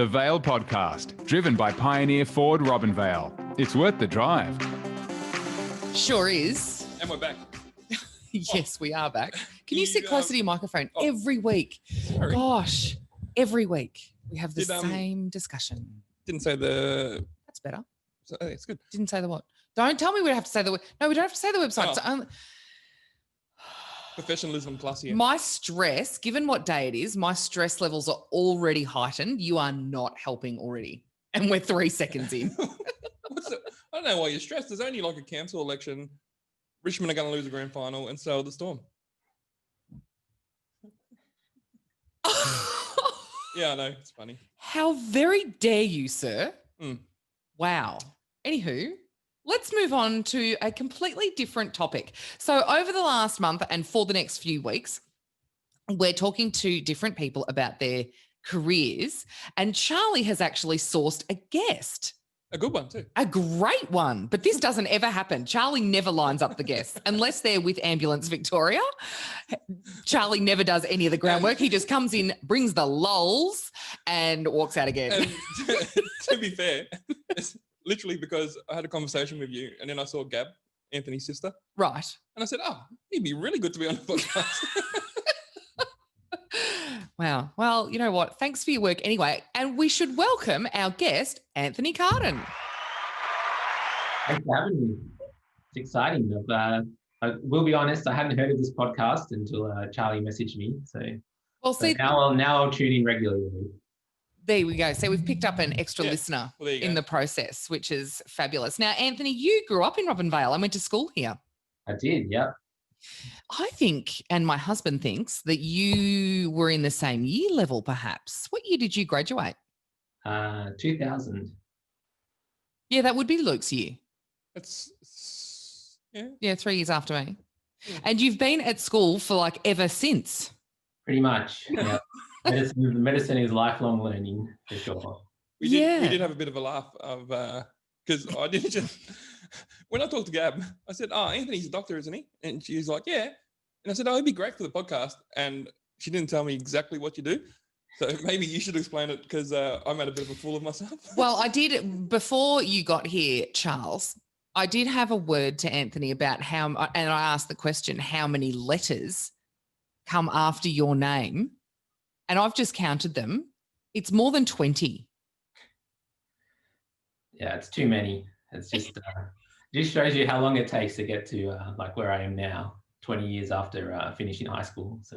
The Vale Podcast, driven by Pioneer Ford Robinvale. It's worth the drive. Sure is. And we're back. Yes, we are back. Can you sit closer to your microphone? Every week. Sorry. Gosh, every week we have the same discussion. Didn't say the... That's better. So, it's good. Didn't say the what? Don't tell me we have to say the... No, we don't have to say the website. Oh. Professionalism plus here. My stress, given what day it is, my stress levels are already heightened. You are not helping already. And we're 3 seconds in. I don't know why you're stressed. There's only like a council election. Richmond are going to lose the grand final and so are the Storm. Yeah, I know. It's funny. How very dare you, sir? Mm. Wow. Anywho, let's move on to a completely different topic. So over the last month and for the next few weeks, we're talking to different people about their careers, and Charlie has actually sourced a guest. A good one too. A great one. But this doesn't ever happen. Charlie never lines up the guests unless they're with Ambulance Victoria. Charlie never does any of the groundwork. He just comes in, brings the lols and walks out again. And to be fair, it's literally because I had a conversation with you and then I saw Gab, Anthony's sister. Right. And I said, he'd be really good to be on the podcast. Wow. Well, you know what? Thanks for your work anyway. And we should welcome our guest, Anthony Cardin. Thanks for having me. It's exciting. I will be honest, I hadn't heard of this podcast until Charlie messaged me. So now I'll tune in regularly. There we go. So we've picked up an extra listener well, in the process, which is fabulous. Now, Anthony, you grew up in Robinvale. I went to school here. I did, yeah. I think, and my husband thinks, that you were in the same year level, perhaps. What year did you graduate? 2000. Yeah, that would be Luke's year. Yeah, 3 years after me. Yeah. And you've been at school for like ever since. Pretty much. Yeah. Medicine is lifelong learning for sure. We did have a bit of a laugh of because I did just when I talked to Gab, I said, Anthony's a doctor, isn't he? And she was like, yeah. And I said, he'd be great for the podcast. And she didn't tell me exactly what you do. So maybe you should explain it because I made a bit of a fool of myself. Well, I did, before you got here, Charles, I did have a word to Anthony about and I asked the question, how many letters come after your name? And I've just counted them. It's more than 20. Yeah, it's too many. It's just just shows you how long it takes to get to like where I am now, 20 years after finishing high school. So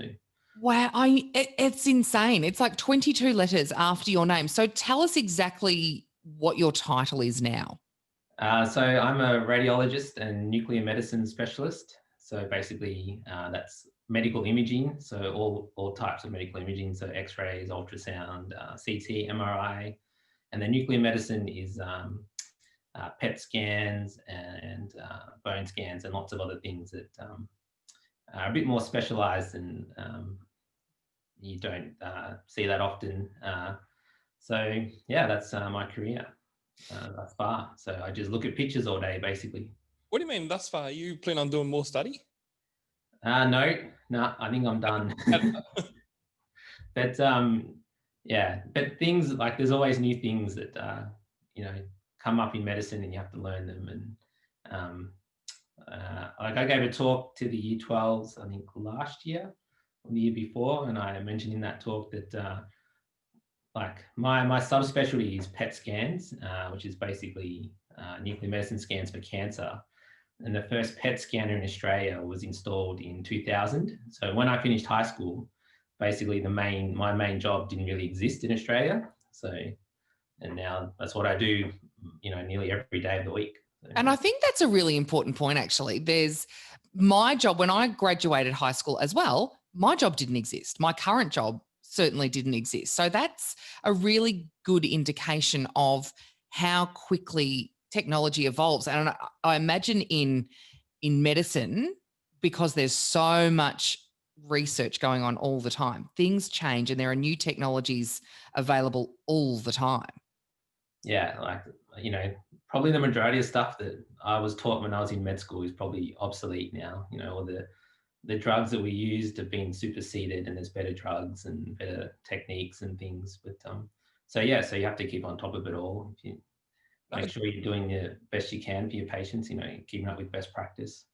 wow, it's insane. It's like 22 letters after your name. So tell us exactly what your title is now. So I'm a radiologist and nuclear medicine specialist. So basically that's medical imaging. So all types of medical imaging. So X-rays, ultrasound, CT, MRI, and then nuclear medicine is PET scans and bone scans and lots of other things that are a bit more specialized and you don't see that often. So yeah, that's my career thus far. So I just look at pictures all day, basically. What do you mean thus far? You plan on doing more study? No, I think I'm done. But yeah, but things like there's always new things that come up in medicine and you have to learn them. And like I gave a talk to the year 12s, I think last year or the year before, and I mentioned in that talk that like my subspecialty is PET scans, which is basically nuclear medicine scans for cancer. And the first PET scanner in Australia was installed in 2000. So when I finished high school, basically my main job didn't really exist in Australia. And now that's what I do, nearly every day of the week. So, and I think that's a really important point, actually. There's my job when I graduated high school as well, my job didn't exist. My current job certainly didn't exist. So that's a really good indication of how quickly technology evolves. And I imagine in medicine, because there's so much research going on all the time, things change and there are new technologies available all the time. Yeah, like, probably the majority of stuff that I was taught when I was in med school is probably obsolete now, or the drugs that we used have been superseded and there's better drugs and better techniques and things. But So yeah, so you have to keep on top of it all. If you make Nice. sure you're doing the best you can for your patients, you know, keeping up with best practice.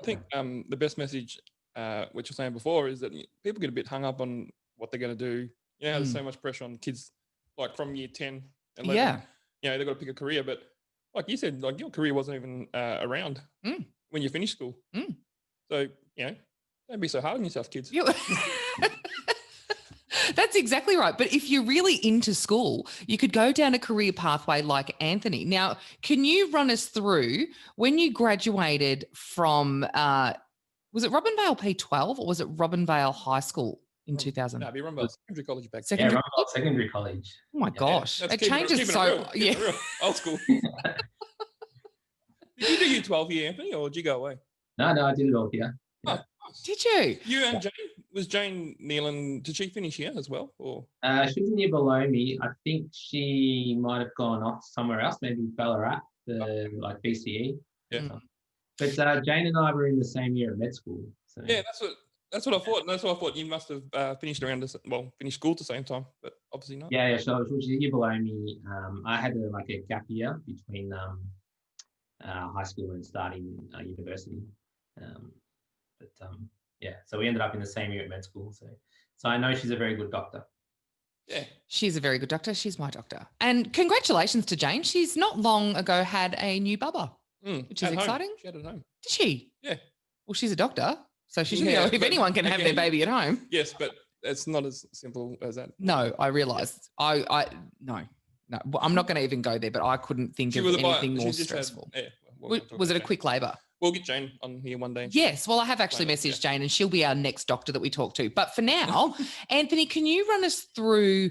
I think the best message, which I was saying before, is that people get a bit hung up on what they're going to do. You know, there's so much pressure on kids, like from year 10, 11. Yeah. You know, they've got to pick a career. But like you said, like your career wasn't even around when you finished school. So, you know, don't be so hard on yourself, kids. That's exactly right. But if you're really into school, you could go down a career pathway like Anthony. Now, can you run us through when you graduated from, was it Robinvale P12 or was it Robinvale High School in 2000? No, it'd be Robinvale Secondary College back then. Secondary Yeah, Robinvale Secondary College. Oh my gosh. That's It keeping changes keeping so, real, keeping it real. Old school. Did you do your 12 year, Anthony, or did you go away? No, I did it all here. Oh, Yeah. nice. Did you? You and Jane, was Jane Nealon, did she finish here as well? Or She was a year below me. I think she might have gone off somewhere else, maybe Ballarat, like BCE. Yeah. But Jane and I were in the same year at med school. So. yeah, that's what I thought. And that's what I thought. You must have finished around finished school at the same time, but obviously not. Yeah, so she was a year below me. I had a gap year between high school and starting university. Yeah, so we ended up in the same year at med school. So I know she's a very good doctor. Yeah. She's a very good doctor. She's my doctor. And congratulations to Jane. She's not long ago had a new bubba, which is exciting. She had it at home. Did she? Yeah. Well, she's a doctor, so she should Yeah, know if but anyone can have their again- baby at home. Yes, but it's not as simple as that. No, I realised. No, I'm not going to even go there, but I couldn't think of anything more stressful. Was it a quick labour? We'll get Jane on here one day. Yes. Well, I have actually messaged Jane and she'll be our next doctor that we talk to. But for now, Anthony, can you run us through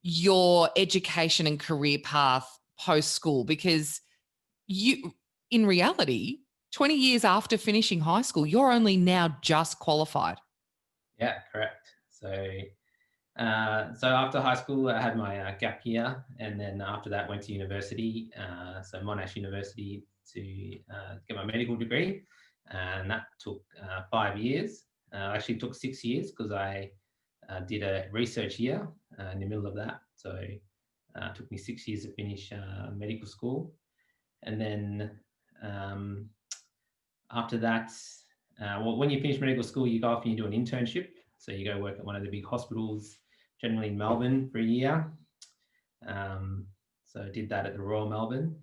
your education and career path post-school? Because you, in reality, 20 years after finishing high school, you're only now just qualified. Yeah, correct. So after high school, I had my gap year, and then after that went to university, so Monash University, to get my medical degree, and that took 5 years. Actually took 6 years because I did a research year in the middle of that. So it took me 6 years to finish medical school. And then after that, when you finish medical school, you go off and you do an internship. So you go work at one of the big hospitals, generally in Melbourne, for a year. So I did that at the Royal Melbourne.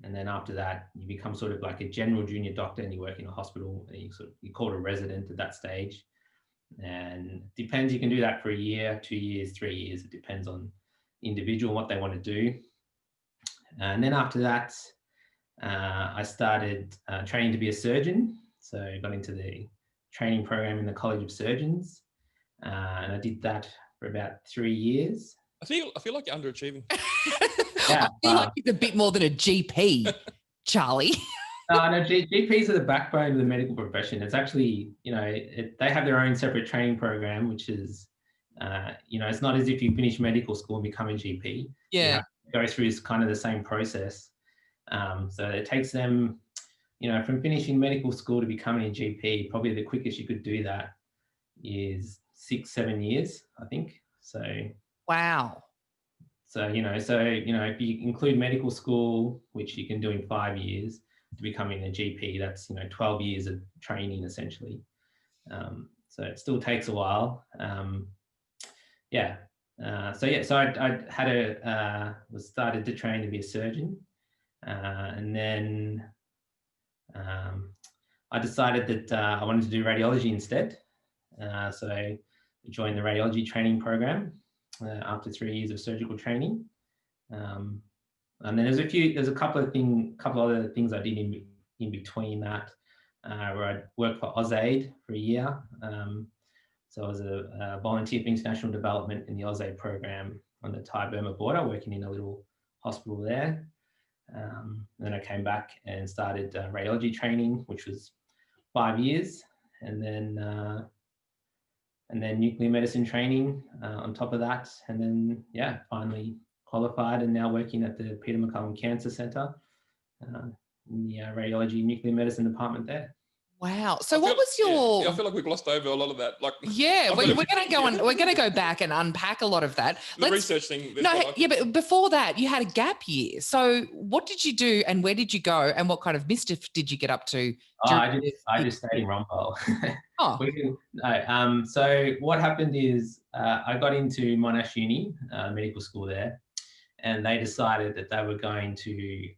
And then after that, you become sort of like a general junior doctor and you work in a hospital, and you're called a resident at that stage. And depends, you can do that for a year, 2 years, 3 years. It depends on the individual and what they want to do. And then after that, I started training to be a surgeon. So I got into the training program in the College of Surgeons. And I did that for about 3 years. I feel like you're underachieving. I Yeah, feel like it's a bit more than a GP, Charlie. No, GPs are the backbone of the medical profession. It's actually, they have their own separate training program, which is, it's not as if you finish medical school and become a GP. Yeah. You have to go through kind of the same process. So it takes them, from finishing medical school to becoming a GP, probably the quickest you could do that is 6-7 years, I think. So. Wow. So, if you include medical school, which you can do in 5 years, to becoming a GP, that's, 12 years of training essentially. So it still takes a while. So I was started to train to be a surgeon. And then I decided that I wanted to do radiology instead. So I joined the radiology training program after 3 years of surgical training. And then there's a couple other things I did in between that, where I worked for AusAid for a year. So I was a volunteer for international development in the AusAid program on the Thai-Burma border, working in a little hospital there. Then I came back and started radiology training, which was 5 years, and then nuclear medicine training on top of that, and then finally qualified and now working at the Peter MacCallum Cancer Centre in the radiology nuclear medicine department there. Wow. So what was your? Yeah, I feel like we glossed over a lot of that. Like, yeah, we're going to go back and unpack a lot of that. The research thing. But before that, you had a gap year. So what did you do, and where did you go, and what kind of mischief did you get up to? I just stayed in Robinvale. Oh. So what happened is I got into Monash Uni, medical school there, and they decided that they were going to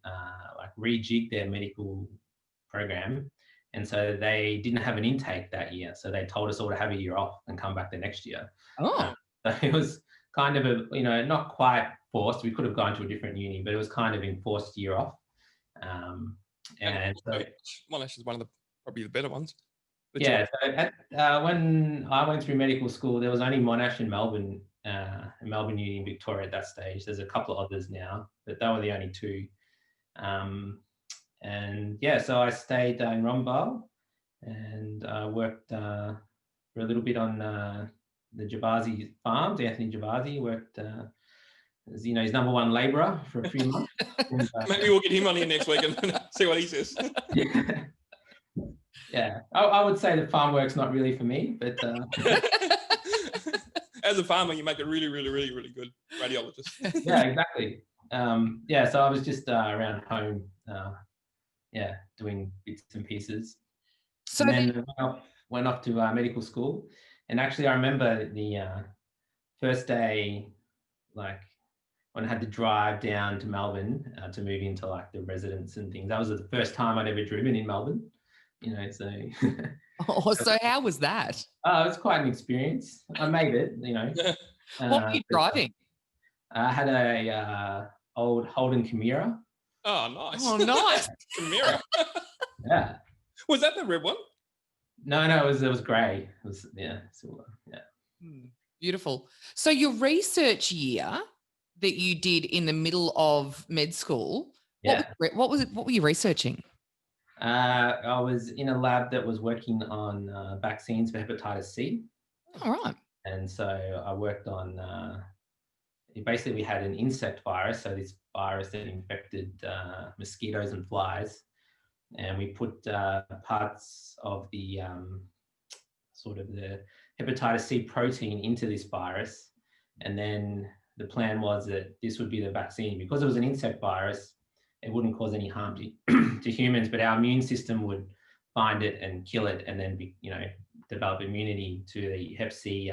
like rejig their medical program. And so they didn't have an intake that year. So they told us all to have a year off and come back the next year. Oh. So it was kind of not quite forced. We could have gone to a different uni, but it was kind of enforced year off. And so Monash is one of probably the better ones. But yeah. So when I went through medical school, there was only Monash in Melbourne Uni in Victoria at that stage. There's a couple of others now, but they were the only two. And yeah, so I stayed in Robinvale and worked for a little bit on the Javasi farms. Anthony Javasi worked as his number one labourer for a few months. And, maybe we'll get him on here next week and see what he says. Yeah. I would say the farm work's not really for me, but as a farmer, you make a really, really, really, really good radiologist. Yeah, exactly. So I was just around home, doing bits and pieces. So then went off to medical school. And actually, I remember the first day, like when I had to drive down to Melbourne to move into like the residence and things. That was the first time I'd ever driven in Melbourne. So. So how was that? It was quite an experience. I made it. What were you driving? I had a old Holden Chimera. Oh, nice. Oh, nice. Chimera. Yeah. Was that the red one? No, it was grey. It was silver. Yeah. Beautiful. So your research year that you did in the middle of med school, what were you researching? I was in a lab that was working on vaccines for hepatitis C. All right. And so I worked on, basically we had an insect virus, so this virus that infected mosquitoes and flies. And we put parts of the sort of the hepatitis C protein into this virus. And then the plan was that this would be the vaccine. Because it was an insect virus, it wouldn't cause any harm to humans, but our immune system would find it and kill it, and then develop immunity to the hep C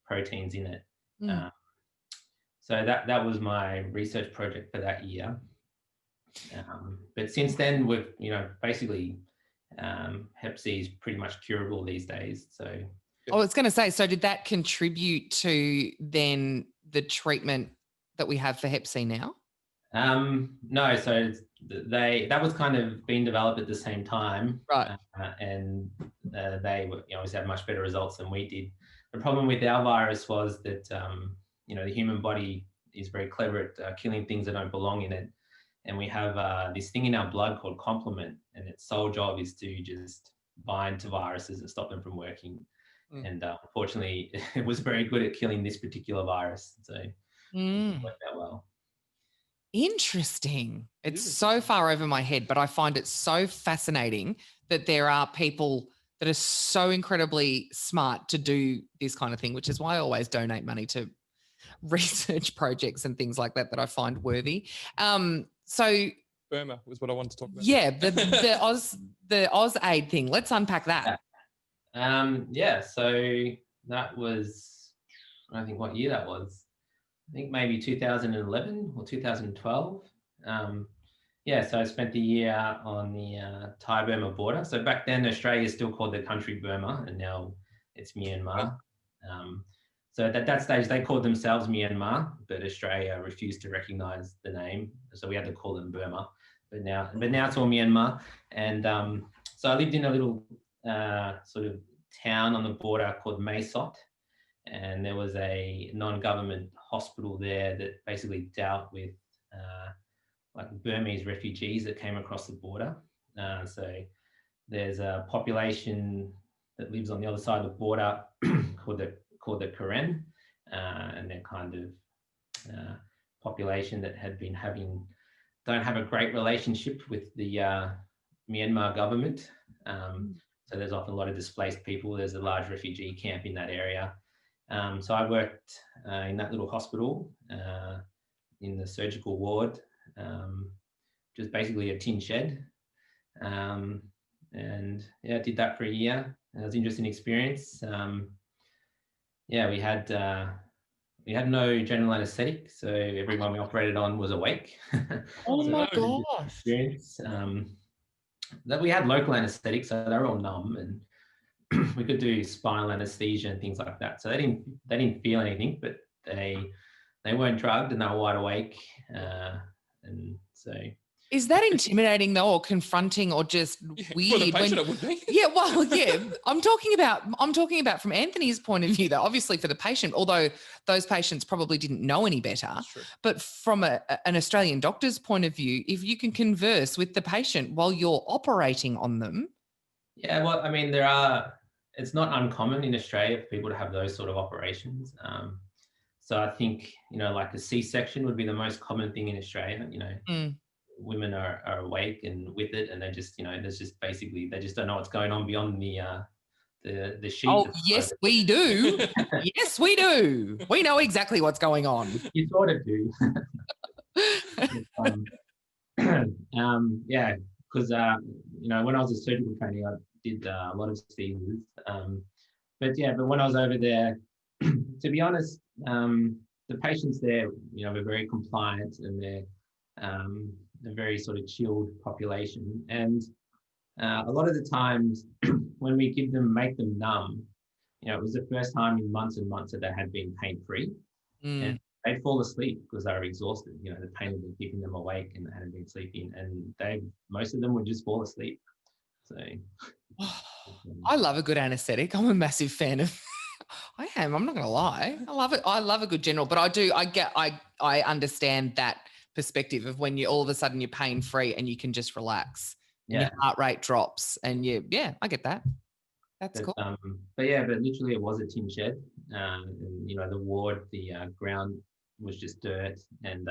proteins in it. So that was my research project for that year. But since then, we've basically hep C is pretty much curable these days. So I was going to say, so did that contribute to then the treatment that we have for hep C now? No, so that was kind of being developed at the same time, right? And they always had much better results than we did. The problem with our virus was that the human body is very clever at killing things that don't belong in it, and we have this thing in our blood called complement, and its sole job is to just bind to viruses and stop them from working. And unfortunately, it was very good at killing this particular virus, so it worked out well. Interesting. It's so far over my head, but I find it so fascinating that there are people that are so incredibly smart to do this kind of thing, which is why I always donate money to research projects and things like that I find worthy. So Burma was what I wanted to talk about. Yeah, the Oz aid thing. Let's unpack that. So that was, I think what year that was. I think maybe 2011 or 2012. So I spent the year on the Thai-Burma border. So back then, Australia is still called the country Burma, and now it's Myanmar. So at that stage, they called themselves Myanmar, but Australia refused to recognise the name, so we had to call them Burma. But now it's all Myanmar. And so I lived in a little sort of town on the border called Mae Sot. And there was a non-government hospital there that basically dealt with like Burmese refugees that came across the border. So there's a population that lives on the other side of the border called the Karen, and they're kind of population that had been don't have a great relationship with the Myanmar government. So there's often a lot of displaced people. There's a large refugee camp in that area. So I worked in that little hospital in the surgical ward, just basically a tin shed. And yeah, I did that for a year. It was an interesting experience. Yeah, we had no general anaesthetic, so everyone we operated on was awake. Oh my no. gosh. Experience. That we had local anaesthetic, so they were all numb, and we could do spinal anaesthesia and things like that. So they didn't feel anything, but they weren't drugged and they were wide awake. And so. Is that intimidating though, or confronting, or just weird? For the patient, it would be. Yeah, well, yeah. I'm talking about from Anthony's point of view, though. Obviously, for the patient, although those patients probably didn't know any better, but from an Australian doctor's point of view, if you can converse with the patient while you're operating on them. Yeah, well, I mean, it's not uncommon in Australia for people to have those sort of operations. So I think, like a C-section would be the most common thing in Australia. Women are awake and with it, and they just, there's just basically, they just don't know what's going on beyond the sheet. Oh, yes, we do. Yes, we do. We know exactly what's going on. You sort of do. Yeah, because when I was a surgical trainee, I did a lot of seizures. But when I was over there, to be honest, the patients there, were very compliant, and they're a very sort of chilled population. And a lot of the times when we make them numb, it was the first time in months and months that they had been pain-free. And they'd fall asleep because they were exhausted. The pain had been keeping them awake and they hadn't been sleeping. And most of them would just fall asleep. So I love a good anaesthetic. I'm a massive fan of I am. I'm not going to lie. I love it. I love a good general, but I understand that perspective of when you all of a sudden you're pain free and you can just relax. Yeah. And your heart rate drops, and I get that. That's cool. But literally it was a tin shed. And the ward, the ground was just dirt, and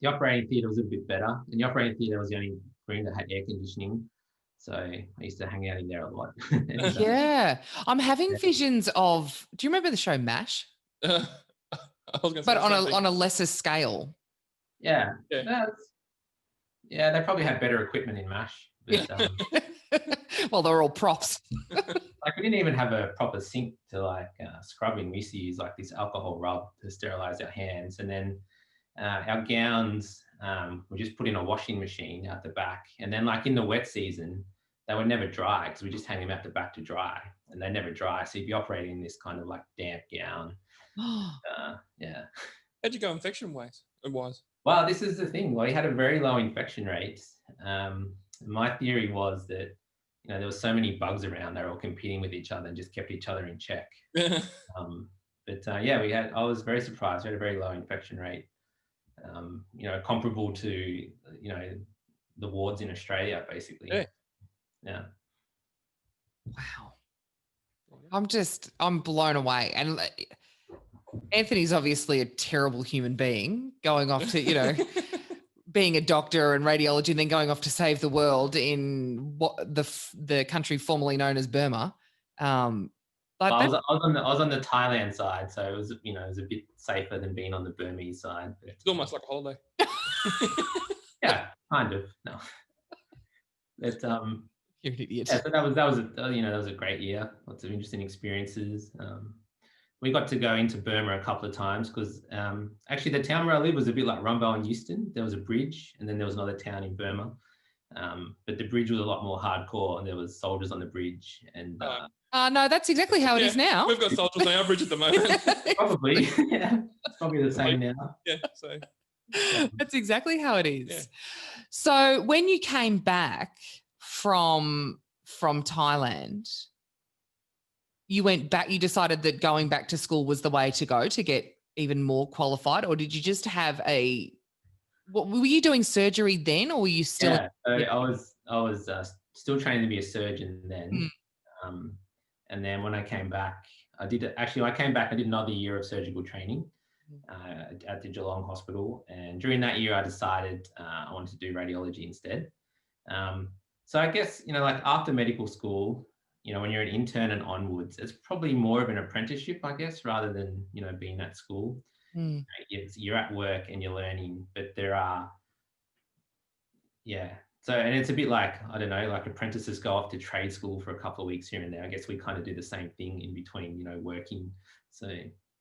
the operating theatre was a bit better. And the operating theatre was the only room that had air conditioning. So I used to hang out in there a lot. Yeah. I'm having visions of, do you remember the show MASH? I was gonna say but on a lesser scale. Yeah. They probably had better equipment in MASH. But, well, they're all props. Like we didn't even have a proper sink to scrubbing. We used to use like this alcohol rub to sterilize our hands. And then our gowns were just put in a washing machine out the back. And then like in the wet season, they would never dry because we just hang them out the back to dry, and they never dry. So you'd be operating in this kind of like damp gown. Yeah. How'd you go infection-wise? Well, this is the thing. Well, he had a very low infection rate. My theory was that, there were so many bugs around, they were all competing with each other and just kept each other in check. I was very surprised. We had a very low infection rate, comparable to, the wards in Australia, basically. Yeah. Wow. I'm blown away. And Anthony's obviously a terrible human being, going off to, being a doctor and radiology, and then going off to save the world in what the country formerly known as Burma. I was on the Thailand side, so it was, it was a bit safer than being on the Burmese side. It's almost like a holiday. Yeah, kind of. No. But you're an idiot. Yeah, so that was a great year. Lots of interesting experiences. We got to go into Burma a couple of times because actually the town where I live was a bit like Robinvale and Euston. There was a bridge, and then there was another town in Burma. But the bridge was a lot more hardcore, and there was soldiers on the bridge. And no, that's exactly how it is now. We've got soldiers on our bridge at the moment. Probably, yeah. It's probably the same now. Yeah, so. That's exactly how it is. Yeah. So when you came back from Thailand, you went back, you decided that going back to school was the way to go to get even more qualified, or did you just have were you doing surgery then, or were you still? Yeah, I was still training to be a surgeon then. And then when I came back, I did another year of surgical training at the Geelong Hospital. And during that year, I decided I wanted to do radiology instead. So I guess, like after medical school, you know, when you're an intern and onwards, it's probably more of an apprenticeship, I guess, rather than, you know, being at school. Mm. You're at work and you're learning, but there are, yeah. So, and it's a bit like, I don't know, like apprentices go off to trade school for a couple of weeks here and there. I guess we kind of do the same thing in between, you know, working. So,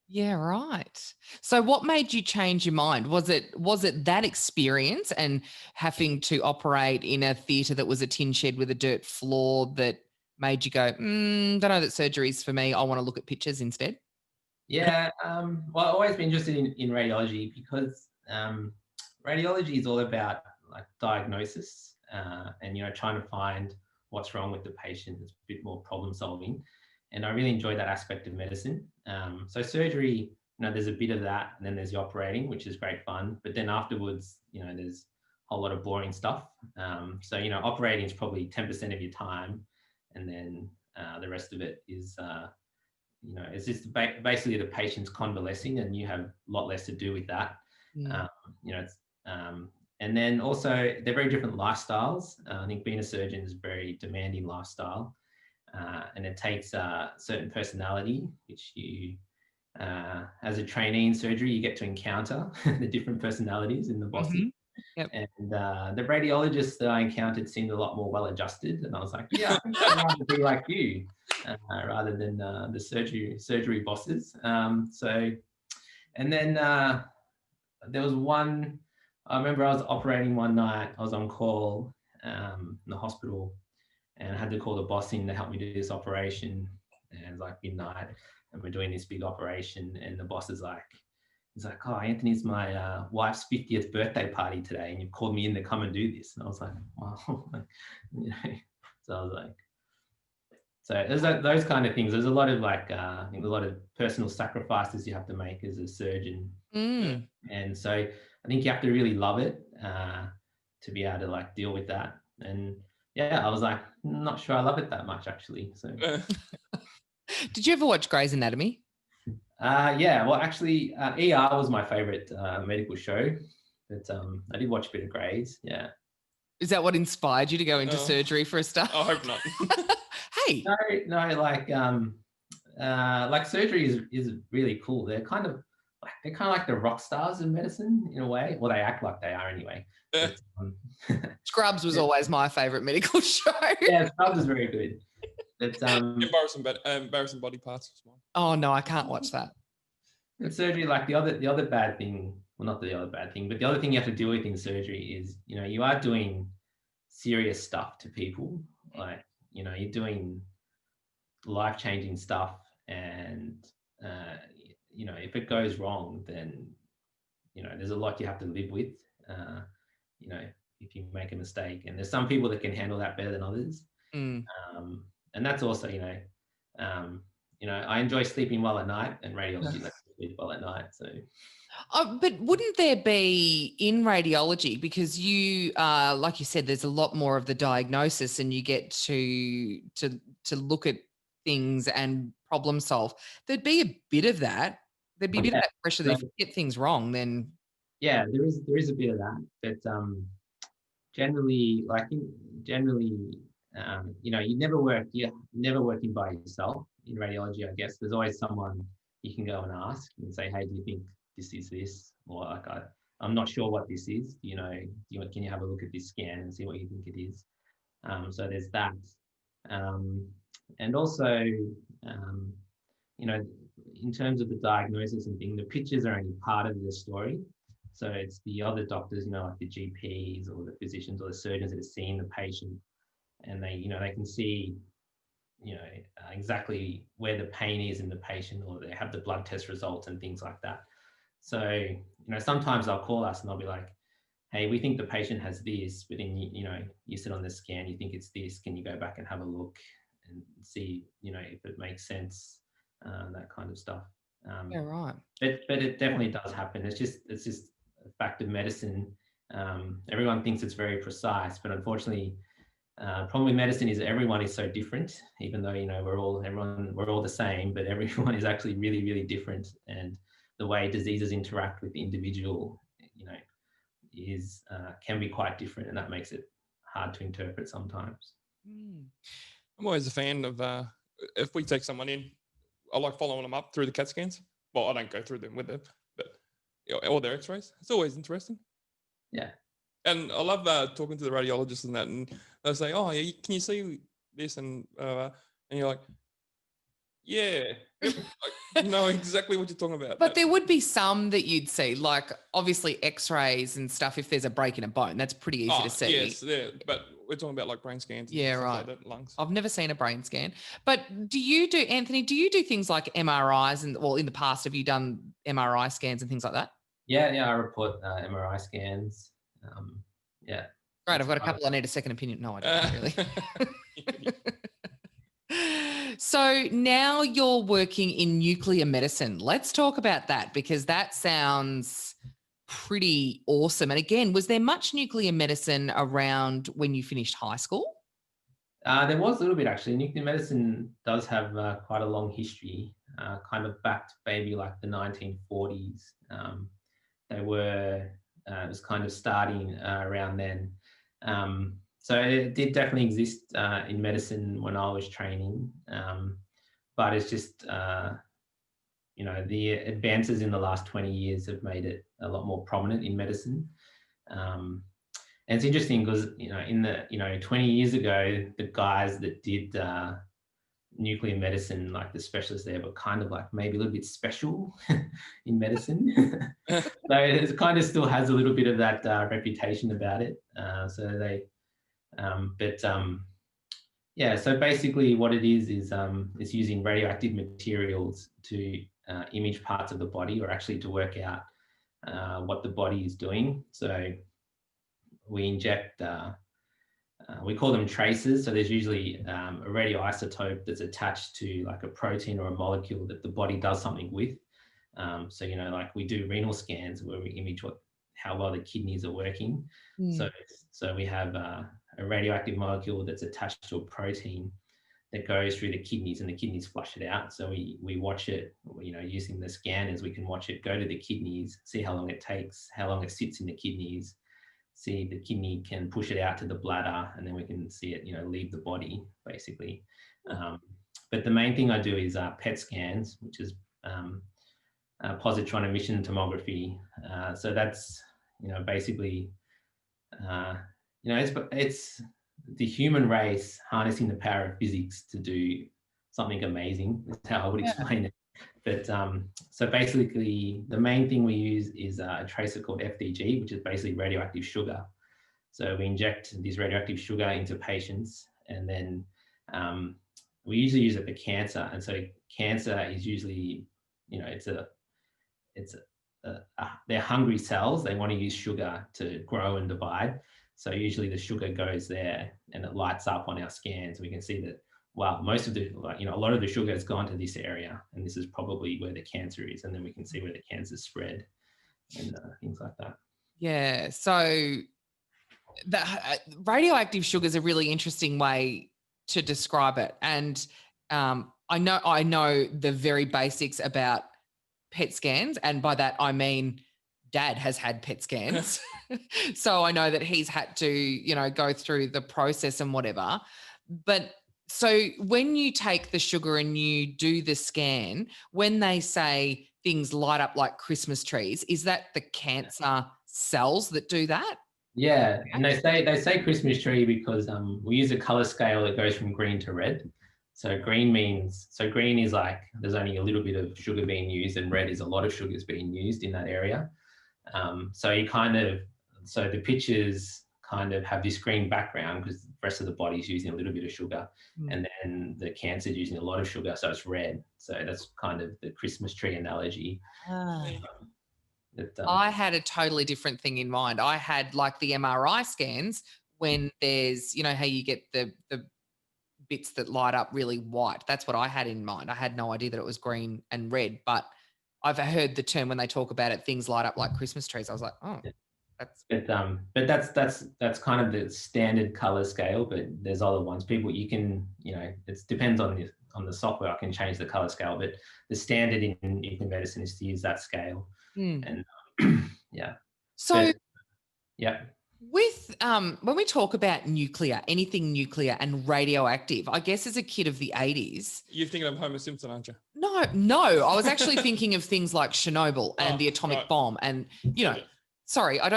Yeah, right. So what made you change your mind? Was it that experience and having to operate in a theatre that was a tin shed with a dirt floor that made you go, don't know that surgery's for me. I want to look at pictures instead? yeah, well, I've always been interested in radiology because radiology is all about like diagnosis and, you know, trying to find what's wrong with the patient. It's a bit more problem solving. And I really enjoy that aspect of medicine. So surgery, you know, there's a bit of that, and then there's the operating, which is great fun. But then afterwards, you know, there's a whole lot of boring stuff. So, you know, operating is probably 10% of your time. And then the rest of it is, you know, it's just basically the patient's convalescing and you have a lot less to do with that. Mm. You know, it's, and then also they're very different lifestyles. I think being a surgeon is a very demanding lifestyle. And it takes a certain personality, which you, as a trainee in surgery, you get to encounter the different personalities in the bosses. Mhm. Yep. And the radiologists that I encountered seemed a lot more well-adjusted. And I was like, yeah, I think I'd rather be like you rather than the surgery bosses. So, and then there was one, I remember I was operating one night, I was on call in the hospital, and I had to call the boss in to help me do this operation. And it was like midnight, and we're doing this big operation. And the boss is like, he's like, oh, Anthony's my wife's 50th birthday party today, and you've called me in to come and do this. And I was like, wow. Like, you know, so I was like, so there's those kind of things. There's a lot of like, I think a lot of personal sacrifices you have to make as a surgeon. Mm. And so I think you have to really love it to be able to like deal with that. And yeah, I was like, not sure I love it that much actually. So Did you ever watch Grey's Anatomy? yeah, well actually ER was my favorite medical show, but I did watch a bit of Grey's. Yeah. Is that what inspired you to go into No. surgery for a start? I hope not. Hey. No, like surgery is really cool. They're kind of like the rock stars of medicine in a way. Well, they act like they are anyway. But, Scrubs was always my favorite medical show. yeah, Scrubs is very good. But Embarrassing body parts was mine. Oh no, I can't watch that. in surgery, like the other bad thing, well, not the other bad thing, but the other thing you have to deal with in surgery is, you know, you are doing serious stuff to people. Like, you know, you're doing life-changing stuff, and you know, if it goes wrong, then, you know, there's a lot you have to live with. You know, if you make a mistake, and there's some people that can handle that better than others. Mm. And that's also, you know, I enjoy sleeping well at night, and radiology lets me sleep well at night. So, But wouldn't there be in radiology, because you, like you said, there's a lot more of the diagnosis, and you get to look at things and problem solve. There'd be a bit of that. There'd be a bit of that pressure that if you get things wrong, then yeah, there is a bit of that. But generally, you know, you're never working by yourself in radiology. I guess there's always someone you can go and ask and say, hey, do you think this is this? Or like, I'm not sure what this is. You know, can you have a look at this scan and see what you think it is? So there's that. And also, you know, in terms of the diagnosis and thing, the pictures are only part of the story. So it's the other doctors, you know, like the GPs or the physicians or the surgeons that are seeing the patient, and they, you know, they can see, you know, exactly where the pain is in the patient, or they have the blood test results and things like that. So, you know, sometimes they'll call us and they'll be like, hey, we think the patient has this, but then, you know, you sit on the scan, you think it's this, can you go back and have a look and see, you know, if it makes sense, that kind of stuff. yeah, right. But it definitely does happen. It's just a fact of medicine. Everyone thinks it's very precise, but unfortunately, problem with medicine is everyone is so different. Even though, you know, we're all the same, but everyone is actually really, really different. And the way diseases interact with the individual, you know, can be quite different, and that makes it hard to interpret sometimes. Mm. I'm always a fan of if we take someone in, I like following them up through the CAT scans. Well, I don't go through them with them, but all their X-rays. It's always interesting. Yeah. And I love talking to the radiologists and that, and they'll say, "Oh, yeah, can you see this?" And you're like, "Yeah, yep, I know exactly what you're talking about." But there would be some that you'd see, like obviously X-rays and stuff. If there's a break in a bone, that's pretty easy to see. Yes, yeah, but we're talking about like brain scans. And Yeah, stuff right. Like that, lungs. I've never seen a brain scan. But Anthony, do you do things like MRIs and, well, in the past, have you done MRI scans and things like that? Yeah, I report MRI scans. Yeah. Great, I've got a couple I need a second opinion. No, I don't really. So now you're working in nuclear medicine. Let's talk about that, because that sounds pretty awesome. And again, was there much nuclear medicine around when you finished high school? There was a little bit, actually. Nuclear medicine does have quite a long history, kind of back to maybe like the 1940s. It was kind of starting around then. So it did definitely exist in medicine when I was training, but it's just, the advances in the last 20 years have made it a lot more prominent in medicine. And it's interesting because, in the, 20 years ago, the guys that did nuclear medicine, like the specialists there, were kind of like maybe a little bit special in medicine. So it kind of still has a little bit of that reputation about it. So basically what it is using radioactive materials to image parts of the body, or actually to work out what the body is doing. So we inject, we call them tracers. So there's usually a radioisotope that's attached to like a protein or a molecule that the body does something with. So, like we do renal scans where we image how well the kidneys are working. So we have a radioactive molecule that's attached to a protein that goes through the kidneys, and the kidneys flush it out. So we watch it, using the scanners, we can watch it go to the kidneys, see how long it takes, how long it sits in the kidneys, see the kidney can push it out to the bladder, and then we can see it, leave the body, basically. But the main thing I do is PET scans, which is positron emission tomography. So that's, basically, it's the human race harnessing the power of physics to do something amazing. That's how I would explain it. But so basically, the main thing we use is a tracer called FDG, which is basically radioactive sugar. So we inject this radioactive sugar into patients, and then we usually use it for cancer. And so cancer is usually, they're hungry cells. They want to use sugar to grow and divide. So usually the sugar goes there and it lights up on our scans. We can see that, wow, most of the, a lot of the sugar has gone to this area, and this is probably where the cancer is. And then we can see where the cancer's spread and things like that. Yeah. So the radioactive sugar is a really interesting way to describe it. And I know the very basics about PET scans. And by that, I mean, Dad has had PET scans. So I know that he's had to, go through the process and whatever. But so when you take the sugar and you do the scan, when they say things light up like Christmas trees, is that the cancer cells that do that? Yeah, and they say Christmas tree because we use a color scale that goes from green to red. So green is like there's only a little bit of sugar being used, and red is a lot of sugar is being used in that area. So the pictures kind of have this green background because the rest of the body is using a little bit of sugar, and then the cancer is using a lot of sugar, so it's red. So that's kind of the Christmas tree analogy. I had a totally different thing in mind. I had like the MRI scans when there's, how you get the bits that light up really white. That's what I had in mind. I had no idea that it was green and red, but I've heard the term when they talk about it, things light up like Christmas trees. I was like, oh, but that's kind of the standard color scale. But there's other ones. People, you can, it depends on the software. I can change the color scale, but the standard in nuclear medicine is to use that scale. And yeah. So yeah. With when we talk about nuclear, anything nuclear and radioactive, I guess as a kid of the 80s. You're thinking of Homer Simpson, aren't you? No, I was actually thinking of things like Chernobyl and the atomic bomb, and sorry, I'm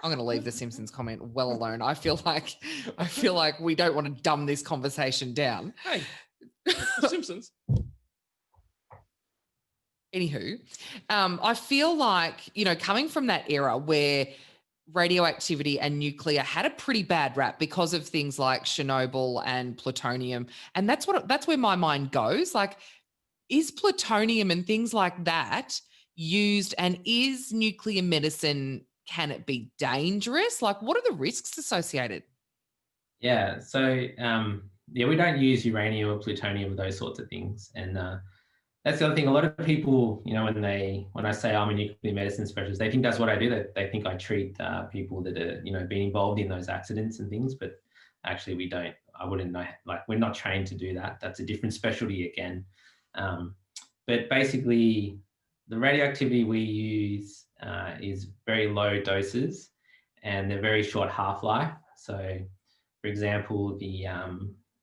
going to leave the Simpsons comment well alone. I feel like we don't want to dumb this conversation down. Hey, the Simpsons. Anywho, I feel like, coming from that era where radioactivity and nuclear had a pretty bad rap because of things like Chernobyl and plutonium. And that's where my mind goes. Like, is plutonium and things like that used, and is nuclear medicine, can it be dangerous? Like, what are the risks associated? Yeah. So, we don't use uranium or plutonium or those sorts of things. And that's the other thing. A lot of people, when I say I'm a nuclear medicine specialist, they think that's what I do. They think I treat people that are, been involved in those accidents and things, but actually we don't. I wouldn't know. Like, we're not trained to do that. That's a different specialty again. But basically, the radioactivity we use is very low doses, and they're very short half-life. So, for example, the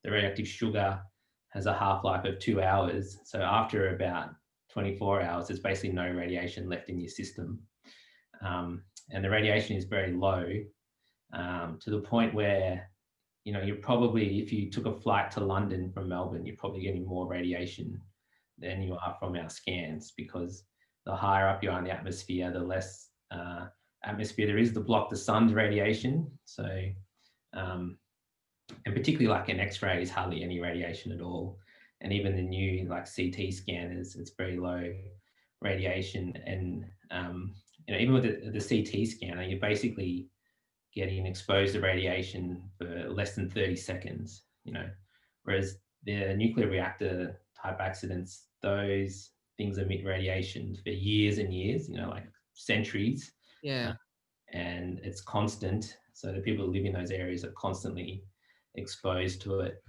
radioactive sugar has a half-life of 2 hours. So after about 24 hours, there's basically no radiation left in your system. And the radiation is very low, to the point where, you're probably, if you took a flight to London from Melbourne, you're probably getting more radiation than you are from our scans, because the higher up you are in the atmosphere, the less atmosphere there is to block the sun's radiation. So, and particularly like an X-ray is hardly any radiation at all. And even the new like CT scanners, it's very low radiation. And, even with the CT scanner, you're basically getting exposed to radiation for less than 30 seconds, whereas the nuclear reactor type accidents, those things emit radiation for years and years, like centuries. Yeah. And it's constant. So the people who live in those areas are constantly exposed to it.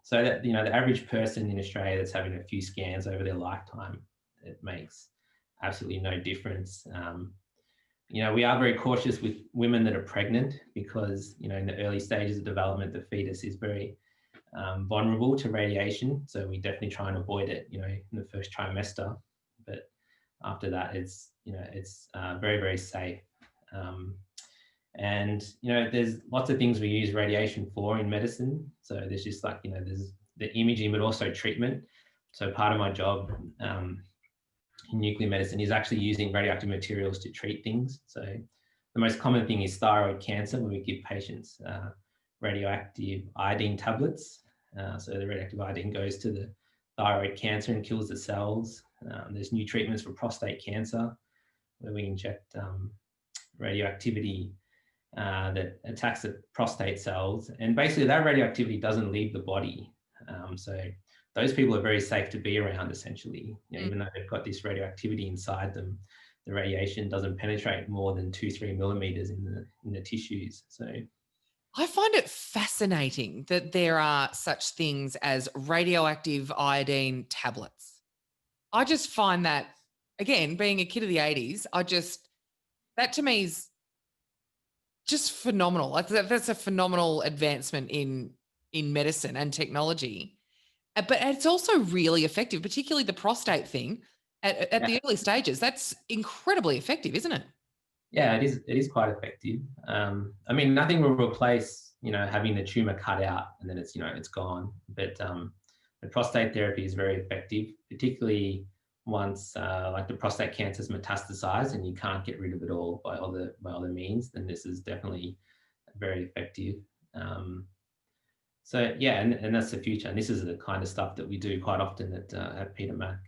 So that, the average person in Australia that's having a few scans over their lifetime, it makes absolutely no difference. We are very cautious with women that are pregnant because, in the early stages of development, the fetus is very vulnerable to radiation. So we definitely try and avoid it, in the first trimester. But after that, it's very, very safe. And, there's lots of things we use radiation for in medicine. So there's just like, there's the imaging, but also treatment. So part of my job in nuclear medicine is actually using radioactive materials to treat things. So the most common thing is thyroid cancer, where we give patients radioactive iodine tablets. So the radioactive iodine goes to the thyroid cancer and kills the cells. There's new treatments for prostate cancer, where we inject radioactivity that attacks the prostate cells. And basically that radioactivity doesn't leave the body. So those people are very safe to be around, essentially. Even though they've got this radioactivity inside them, the radiation doesn't penetrate more than 2-3 millimeters in the tissues. So I find it fascinating that there are such things as radioactive iodine tablets. I just find that, again, being a kid of the 80s, that to me is just phenomenal. Like that's a phenomenal advancement in medicine and technology. But it's also really effective, particularly the prostate thing at the early stages. That's incredibly effective, isn't it? Yeah, it is quite effective. Nothing will replace, having the tumor cut out and then it's gone. But the prostate therapy is very effective, particularly once like the prostate cancer is metastasized and you can't get rid of it all by other means. Then this is definitely very effective. So yeah, and that's the future. And this is the kind of stuff that we do quite often at Peter Mac.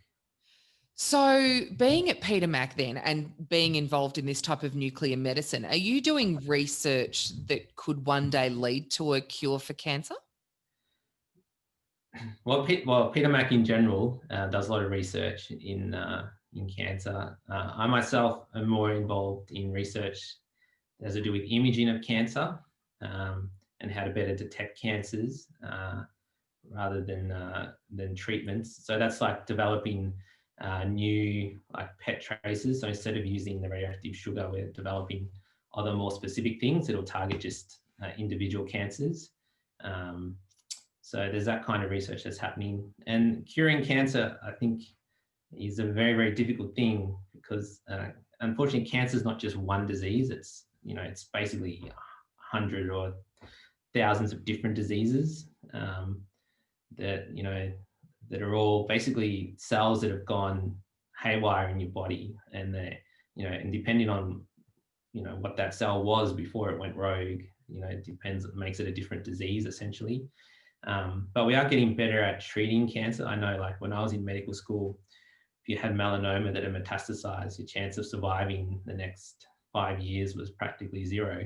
So being at Peter Mac then and being involved in this type of nuclear medicine, are you doing research that could one day lead to a cure for cancer? Well, Peter Mac in general does a lot of research in cancer. I myself am more involved in research that has to do with imaging of cancer and how to better detect cancers rather than treatments. So that's like developing new like PET tracers. So instead of using the radioactive sugar, we're developing other more specific things. It'll target just individual cancers. So there's that kind of research that's happening. And curing cancer, I think, is a very, very difficult thing because unfortunately, cancer is not just one disease. It's, it's basically 100 or thousands of different diseases that, that are all basically cells that have gone haywire in your body. And they, and depending on, what that cell was before it went rogue, it depends, it makes it a different disease essentially. But we are getting better at treating cancer. I know, like when I was in medical school, if you had melanoma that had metastasized, your chance of surviving the next 5 years was practically zero.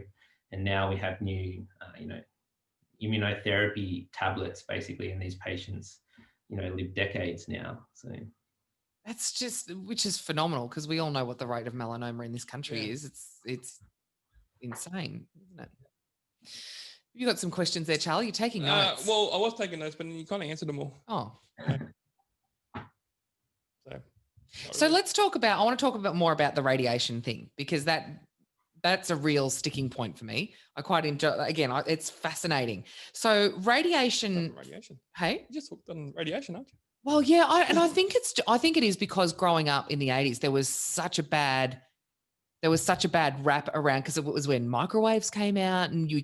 And now we have new, immunotherapy tablets basically, and these patients, live decades now. So That's just, which is phenomenal because we all know what the rate of melanoma in this country is. It's insane, isn't it? You got some questions there, Charlie? You're taking notes. Well, I was taking notes, but you kind of answered them all. Oh. So let's talk about, I want to talk about more about the radiation thing because that's a real sticking point for me. I quite enjoy, again, it's fascinating. So radiation. Hey? You just hooked on radiation, aren't you? Well, yeah. I think it is because growing up in the 80s, there was such a bad rap around because it was when microwaves came out and you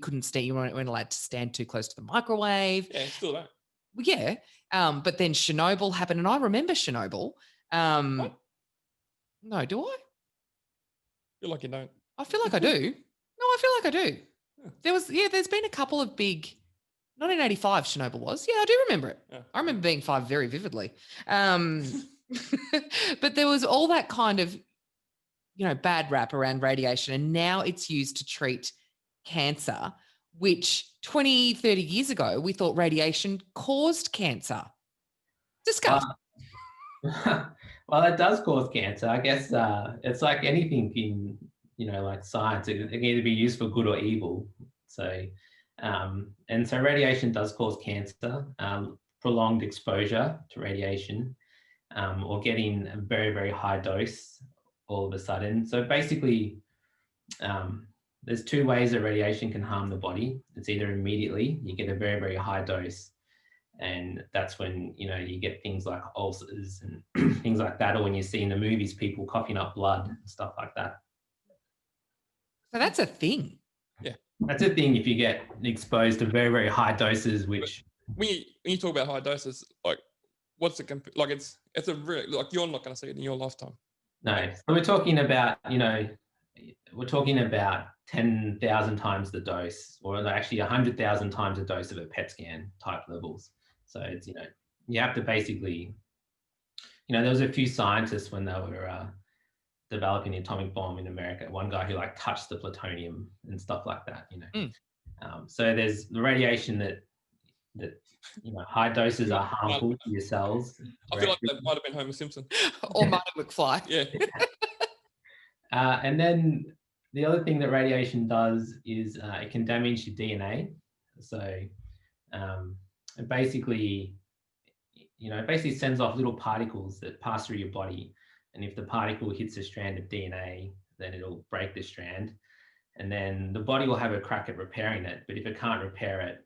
weren't allowed to stand too close to the microwave. Yeah, still that. Well, yeah. But then Chernobyl happened and I remember Chernobyl. What? No, do I? Feel like you don't. I feel like I do. No, I feel like I do. Yeah. There's been a couple of big, 1985 Chernobyl was. Yeah, I do remember it. Yeah. I remember being 5 very vividly. But there was all that kind of, bad rap around radiation. And now it's used to treat cancer, which 20, 30 years ago, we thought radiation caused cancer. Discuss. Well, it does cause cancer. I guess it's like anything in, like science. It can either be used for good or evil. So, and so radiation does cause cancer, prolonged exposure to radiation, or getting a very, very high dose all of a sudden. So basically, there's 2 ways that radiation can harm the body. It's either immediately, you get a very, very high dose, and that's when, you get things like ulcers and things like that, or when you see in the movies people coughing up blood and stuff like that. So that's a thing. Yeah. That's a thing if you get exposed to very, very high doses, which... When you talk about high doses, like, what's it, like, it's a real, like, you're not going to see it in your lifetime. No. So we're talking about, we're talking about 10,000 times the dose, or actually 100,000 times the dose of a PET scan type levels. So it's, you have to basically, there was a few scientists when they were developing the atomic bomb in America, one guy who like touched the plutonium and stuff like that, So there's the radiation that high doses are harmful to your cells. I feel like that might have been Homer Simpson. Or Marty McFly. Yeah. And then the other thing that radiation does is it can damage your DNA. So it basically sends off little particles that pass through your body. And if the particle hits a strand of DNA, then it'll break the strand. And then the body will have a crack at repairing it. But if it can't repair it,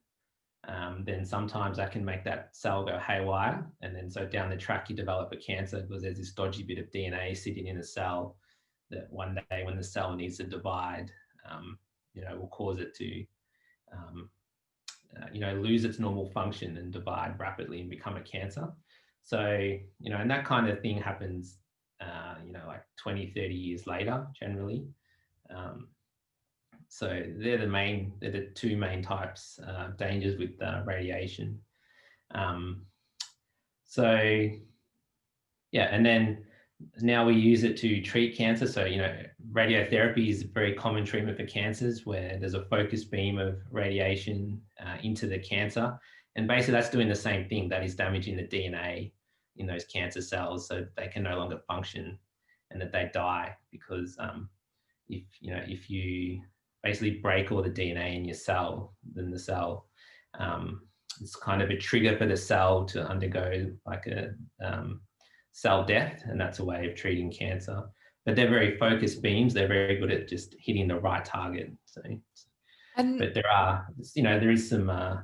then sometimes that can make that cell go haywire. And then so down the track, you develop a cancer because there's this dodgy bit of DNA sitting in a cell that one day when the cell needs to divide, will cause it to, lose its normal function and divide rapidly and become a cancer. So, and that kind of thing happens, like 20, 30 years later, generally. So they're the 2 main types of dangers with radiation. So, yeah, and then now we use it to treat cancer. So, radiotherapy is a very common treatment for cancers where there's a focused beam of radiation into the cancer. And basically that's doing the same thing, that is damaging the DNA in those cancer cells so they can no longer function and that they die because if you basically break all the DNA in your cell, then the cell, it's kind of a trigger for the cell to undergo like a cell death, and that's a way of treating cancer. but they're very focused beams. They're very good at just hitting the right target. So, but there is some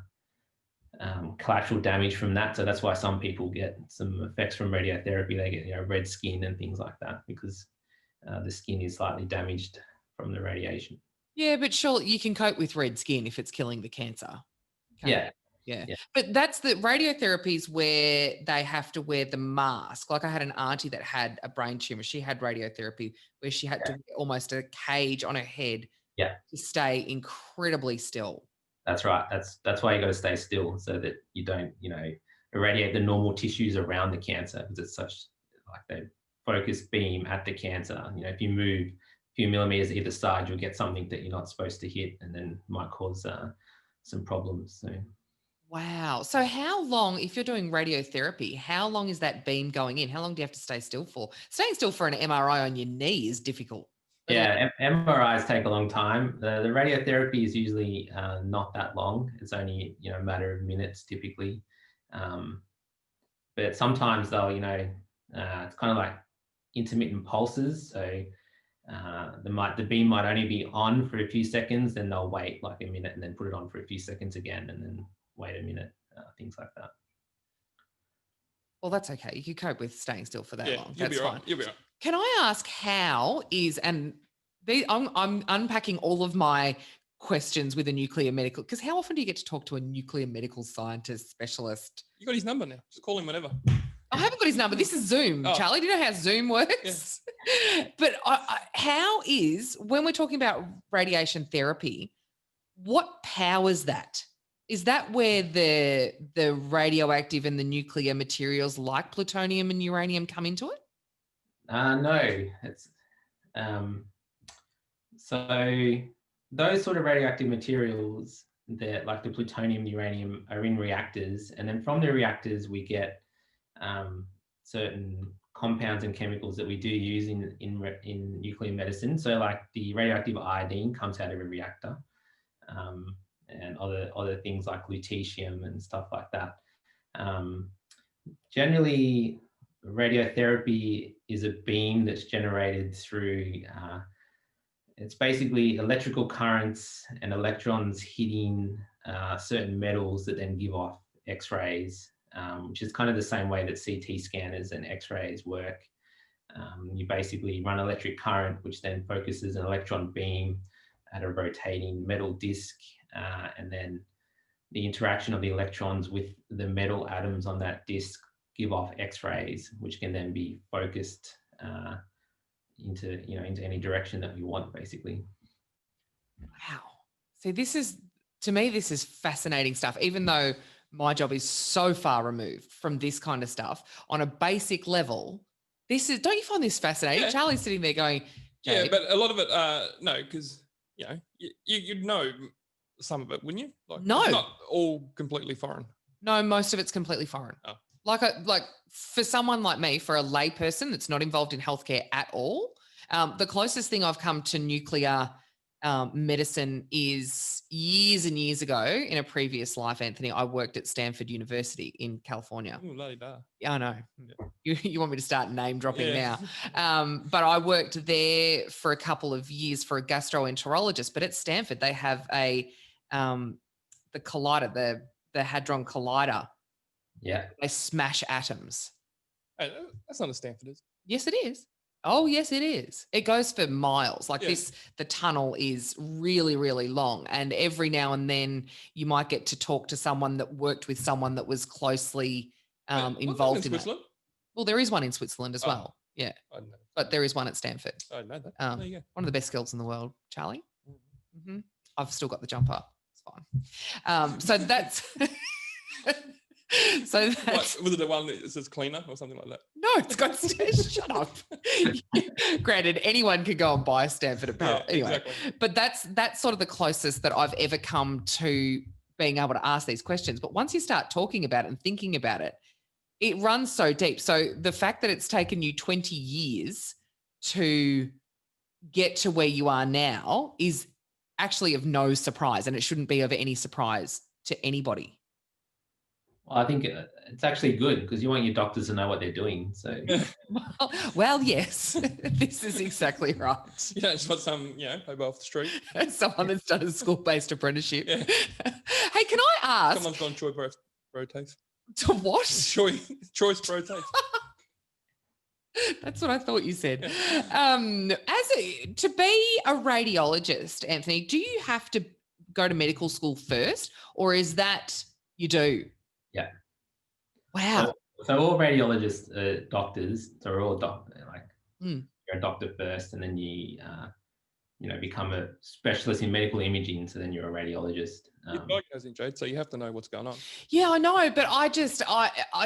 collateral damage from that. So that's why some people get some effects from radiotherapy. They get, red skin and things like that because the skin is slightly damaged from the radiation. Yeah, but surely you can cope with red skin if it's killing the cancer. Yeah. Yeah. But that's the radiotherapies where they have to wear the mask. Like I had an auntie that had a brain tumor. She had radiotherapy where she had to wear almost a cage on her head to stay incredibly still. That's right. That's why you got to stay still so that you don't, irradiate the normal tissues around the cancer because it's such like the focused beam at the cancer. If you move a few millimeters either side, you'll get something that you're not supposed to hit and then might cause some problems. So. Wow. So how long, if you're doing radiotherapy, how long is that beam going in? How long do you have to stay still for? Staying still for an MRI on your knee is difficult. Yeah, MRIs take a long time. The radiotherapy is usually not that long. It's only, a matter of minutes typically. But sometimes they'll, it's kind of like intermittent pulses. So the beam might only be on for a few seconds, then they'll wait like a minute and then put it on for a few seconds again and then wait a minute, things like that. Well, that's okay. You could cope with staying still for that long. You'll That's be fine. right. You'll be right. Can I ask I'm unpacking all of my questions with a nuclear medical, because how often do you get to talk to a nuclear medical scientist specialist? You got his number now. Just call him whenever. I haven't got his number. This is Zoom, Charlie. Do you know how Zoom works? Yeah. But how is, when we're talking about radiation therapy, what powers that? Is that where the radioactive and the nuclear materials like plutonium and uranium come into it? No, it's so those sort of radioactive materials that like the plutonium, uranium are in reactors, and then from the reactors we get certain compounds and chemicals that we do use in nuclear medicine. So like the radioactive iodine comes out of a reactor. And other things like lutetium and stuff like that. Generally, radiotherapy is a beam that's generated through, it's basically electrical currents and electrons hitting certain metals that then give off X-rays, which is kind of the same way that CT scanners and X-rays work. You basically run electric current, which then focuses an electron beam at a rotating metal disc, and then the interaction of the electrons with the metal atoms on that disc give off X-rays, which can then be focused into any direction that we want, basically. Wow. See, to me, this is fascinating stuff, even though my job is so far removed from this kind of stuff. On a basic level, don't you find this fascinating? Yeah. Charlie's sitting there going, Jade. Yeah, but a lot of it, no, because, you'd know some of it, wouldn't you? No. It's not all completely foreign. No, most of it's completely foreign. Oh. Like for someone like me, for a lay person that's not involved in healthcare at all, the closest thing I've come to nuclear medicine is years and years ago in a previous life, Anthony. I worked at Stanford University in California. Ooh, bloody-da. Yeah, I know. Yeah. You want me to start name dropping now. But I worked there for a couple of years for a gastroenterologist. But at Stanford, they have the collider, the Hadron Collider. Yeah. They smash atoms. Hey, that's not a Stanford, is it? Yes, it is. Oh, yes, it is. It goes for miles. Like the tunnel is really, really long. And every now and then you might get to talk to someone that worked with someone that was closely involved in Switzerland? Well, there is one in Switzerland as well. Yeah. I know. But there is one at Stanford. I know that. There you go. One of the best skills in the world, Charlie. Mm-hmm. I've still got the jumper. It's fine. So that's... So that's... Was it the one that says cleaner or something like that? No, it's got... Shut up. Granted, anyone could go and buy Stanford apparel. Anyway, exactly. But that's sort of the closest that I've ever come to being able to ask these questions. But once you start talking about it and thinking about it, it runs so deep. So the fact that it's taken you 20 years to get to where you are now is actually of no surprise, and it shouldn't be of any surprise to anybody. Well, I think it's actually good because you want your doctors to know what they're doing. So, Well, yes, this is exactly right. You don't just want some, paper off the street. Someone that's done a school-based apprenticeship. Yeah. Hey, can I ask? Someone's gone Troy Brotafe. To what? Choice Brotafe. That's what I thought you said. Yeah. To be a radiologist, Anthony, do you have to go to medical school first, or is that you do? Yeah. Wow. So all radiologists are doctors. So we're all Mm. you're a doctor first, and then you become a specialist in medical imaging. So then you're a radiologist. You're diagnosing, Jade, so you have to know what's going on. Yeah, I know, but I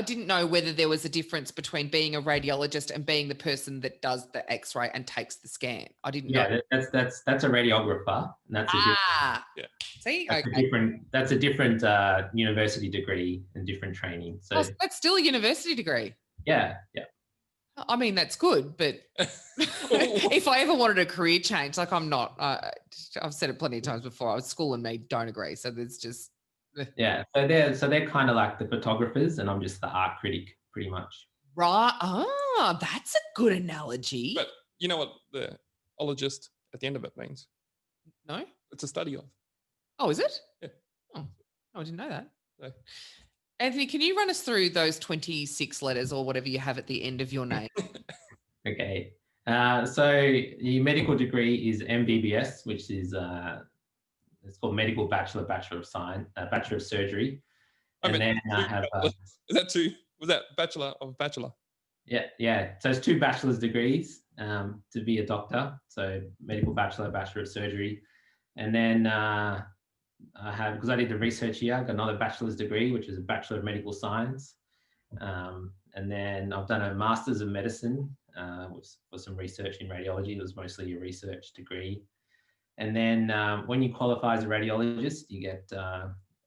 didn't know whether there was a difference between being a radiologist and being the person that does the X-ray and takes the scan. I didn't know. Yeah, that's a radiographer, and that's See, that's a different university degree and different training. So that's still a university degree. yeah. I mean, that's good, but if I ever wanted a career change, like I'm not, I've said it plenty of times before, school and me don't agree. So there's just. Yeah. So they're kind of like the photographers, and I'm just the art critic pretty much. Right. Ah, that's a good analogy. But you know what the ologist at the end of it means? No? It's a study of. Oh, is it? Yeah. Oh, I didn't know that. No. Anthony, can you run us through those 26 letters or whatever you have at the end of your name? Okay. So the medical degree is MBBS, which is it's called Medical Bachelor of Science, Bachelor of Surgery, and then I have. Is that two? Was that Bachelor of Bachelor? Yeah. So it's 2 bachelor's degrees to be a doctor. So Medical Bachelor of Surgery, and then I have, because I did the research here, I got another bachelor's degree, which is a Bachelor of Medical Science. And then I've done a Master's of Medicine for some research in radiology. It was mostly a research degree. And then when you qualify as a radiologist, you get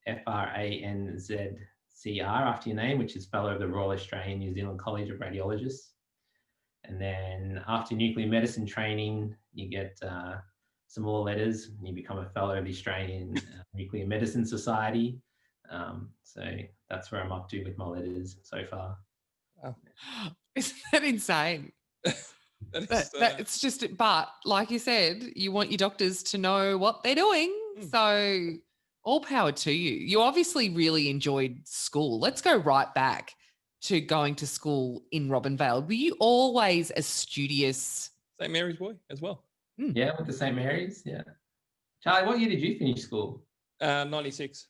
FRANZCR after your name, which is Fellow of the Royal Australian New Zealand College of Radiologists. And then after nuclear medicine training, you get some more letters and you become a Fellow of the Australian Nuclear Medicine Society. So that's where I'm up to with my letters so far. Wow. Isn't that insane? It's just, but like you said, you want your doctors to know what they're doing. So all power to you. You obviously really enjoyed school. Let's go right back to going to school in Robinvale. Were you always a studious? St. Mary's boy as well. Yeah, went to St. Mary's. Yeah. Charlie, what year did you finish school? 96.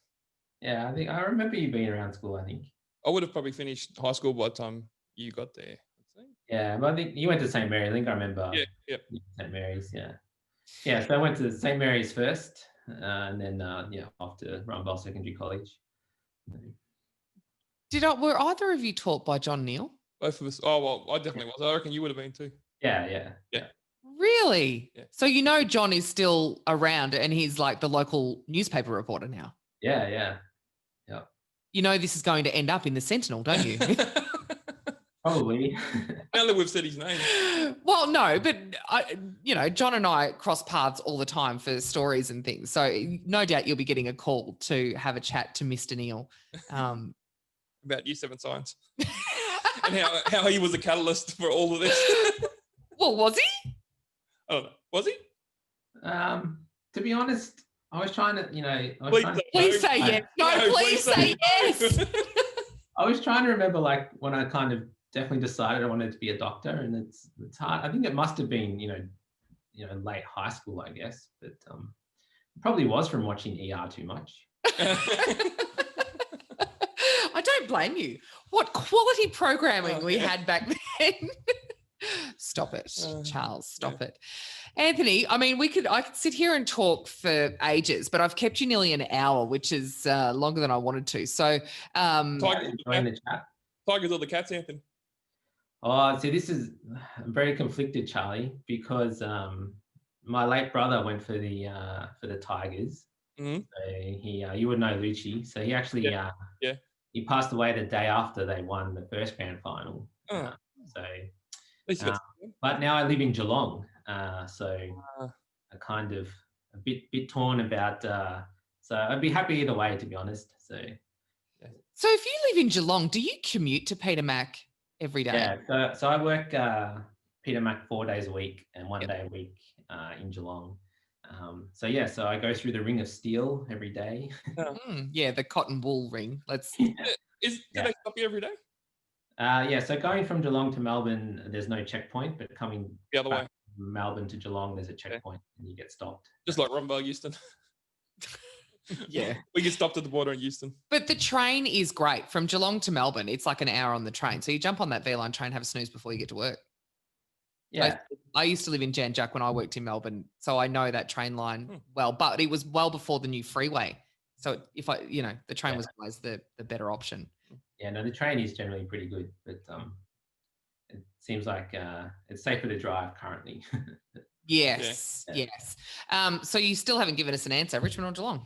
Yeah, I think I remember you being around school, I think. I would have probably finished high school by the time you got there. Yeah, but I think you went to St. Mary's. I think I remember. Yeah. St. Mary's, yeah. Yeah, so I went to St. Mary's first, and then off to Robinvale Secondary College. Were either of you taught by John Neal? Both of us. Oh, well, I definitely was. I reckon you would have been too. Yeah. Really? Yeah. So John is still around and he's like the local newspaper reporter now. Yeah. This is going to end up in the Sentinel, don't you? Probably. Now that we've said his name. Well, no, but John and I cross paths all the time for stories and things. So no doubt you'll be getting a call to have a chat to Mr. Neal. About Year 7 science. And how he was a catalyst for all of this. Well, was he? I don't know. Was he? To be honest, I was trying to, Please say yes. No, please say yes. I was trying to remember, like, when I kind of definitely decided I wanted to be a doctor, and it's hard. I think it must have been, late high school, I guess, but it probably was from watching ER too much. I don't blame you. What quality programming we had back then. Stop it, Charles. Stop it. Anthony, I mean, I could sit here and talk for ages, but I've kept you nearly an hour, which is longer than I wanted to. So, Tigers or the cats, Anthony? Oh, see, I'm very conflicted, Charlie, because my late brother went for the Tigers. Mm-hmm. So you would know Lucci. So he actually he passed away the day after they won the first grand final. But now I live in Geelong, so I kind of a bit torn about. So I'd be happy either way, to be honest. So So if you live in Geelong, do you commute to Peter Mac every day? Yeah, so I work Peter Mac 4 days a week and 1 day a week in Geelong. So I go through the ring of steel every day. Yeah, the cotton wool ring. Do they stop you every day? So going from Geelong to Melbourne, there's no checkpoint, but coming The other way. from Melbourne to Geelong, there's a checkpoint and you get stopped. Just like Robinvale, Euston. Yeah. We get stopped at the border in Euston. But the train is great. From Geelong to Melbourne, it's like an hour on the train. So you jump on that V-Line train, have a snooze before you get to work. Yeah. I used to live in Jan Jack when I worked in Melbourne, so I know that train line well, but it was well before the new freeway. So if the train was always the better option. Yeah, no, the train is generally pretty good, but it seems like it's safer to drive currently. Yes. So you still haven't given us an answer, Richmond or Geelong?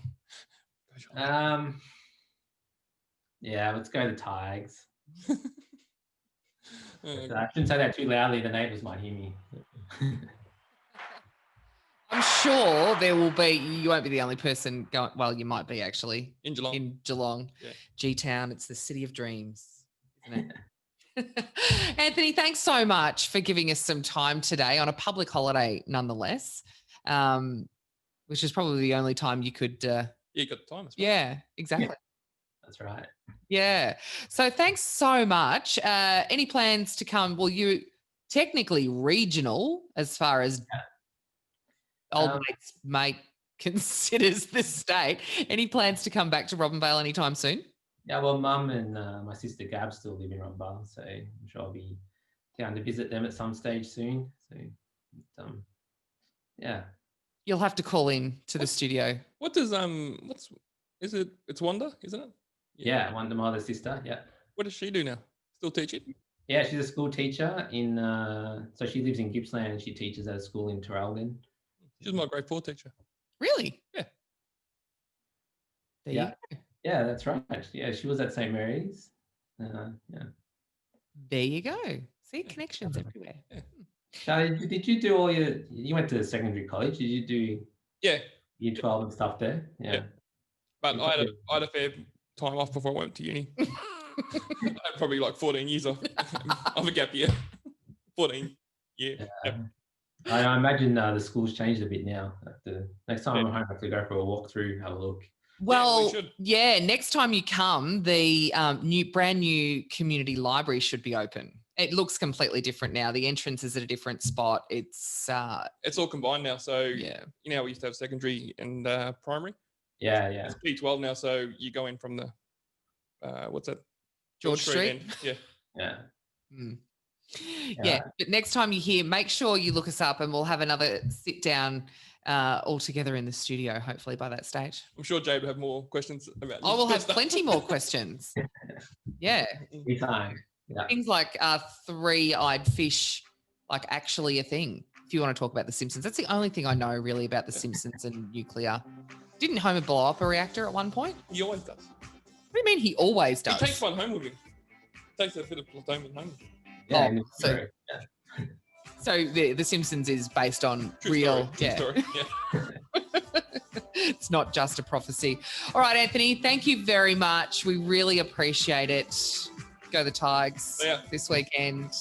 Let's go the Tigers. I shouldn't say that too loudly. The neighbours might hear me. I'm sure there will be. You won't be the only person going. Well, you might be actually in Geelong. Yeah. G-Town. It's the city of dreams, isn't it? Anthony, thanks so much for giving us some time today on a public holiday, nonetheless. Which is probably the only time you could. You got the time. Yeah, exactly. Yeah, that's right. Yeah. So thanks so much. Any plans to come? Well, you technically regional as far as old mate's mate considers the state. Any plans to come back to Robinvale anytime soon? Yeah, well, Mum and my sister Gab still live in Robinvale, so I'm sure I'll be down to visit them at some stage soon. So, yeah. You'll have to call in to the studio. What does it's Wanda, isn't it? Yeah, Wanda, my other sister. Yeah. What does she do now? Still teaching? Yeah, she's a school teacher in. So she lives in Gippsland and she teaches at a school in Terrelgan. She's my grade 4 teacher. Really? Yeah. Yeah. Yeah, that's right. Yeah, she was at St. Mary's. Yeah. There you go. See, connections everywhere. Yeah. Charlie, did you do you went to secondary college? Did you do year 12 and stuff there? Yeah. But I had a fair time off before I went to uni. I had probably like 14 years off of a gap year. 14. Yeah. I imagine the school's changed a bit now. Next time I'm home, I have to go for a walkthrough, have a look. Well, next time you come, the brand new community library should be open. It looks completely different now. The entrance is at a different spot. It's all combined now. So we used to have secondary and primary. Yeah. It's P12 now, so you go in from the what's that? George Street. End. Yeah. Yeah. But next time you're here, make sure you look us up and we'll have another sit down all together in the studio, hopefully by that stage. I'm sure Jay will have more questions about this. I will have plenty more questions. Yeah. Anytime. Yeah. Things like three-eyed fish, like actually a thing. If you want to talk about The Simpsons, that's the only thing I know really about The Simpsons and nuclear. Didn't Homer blow up a reactor at one point? He always does. What do you mean he always does? He takes one home with him. Takes a bit of plutonium home. Yeah. So the Simpsons is based on True story. It's not just a prophecy. All right, Anthony, thank you very much. We really appreciate it. Go the Tigers this weekend.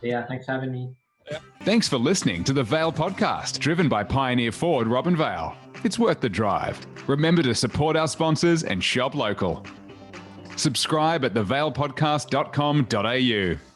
Yeah, thanks for having me. Yeah. Thanks for listening to the Vale podcast, driven by Pioneer Ford Robinvale. It's worth the drive. Remember to support our sponsors and shop local. Subscribe at thevalepodcast.com.au.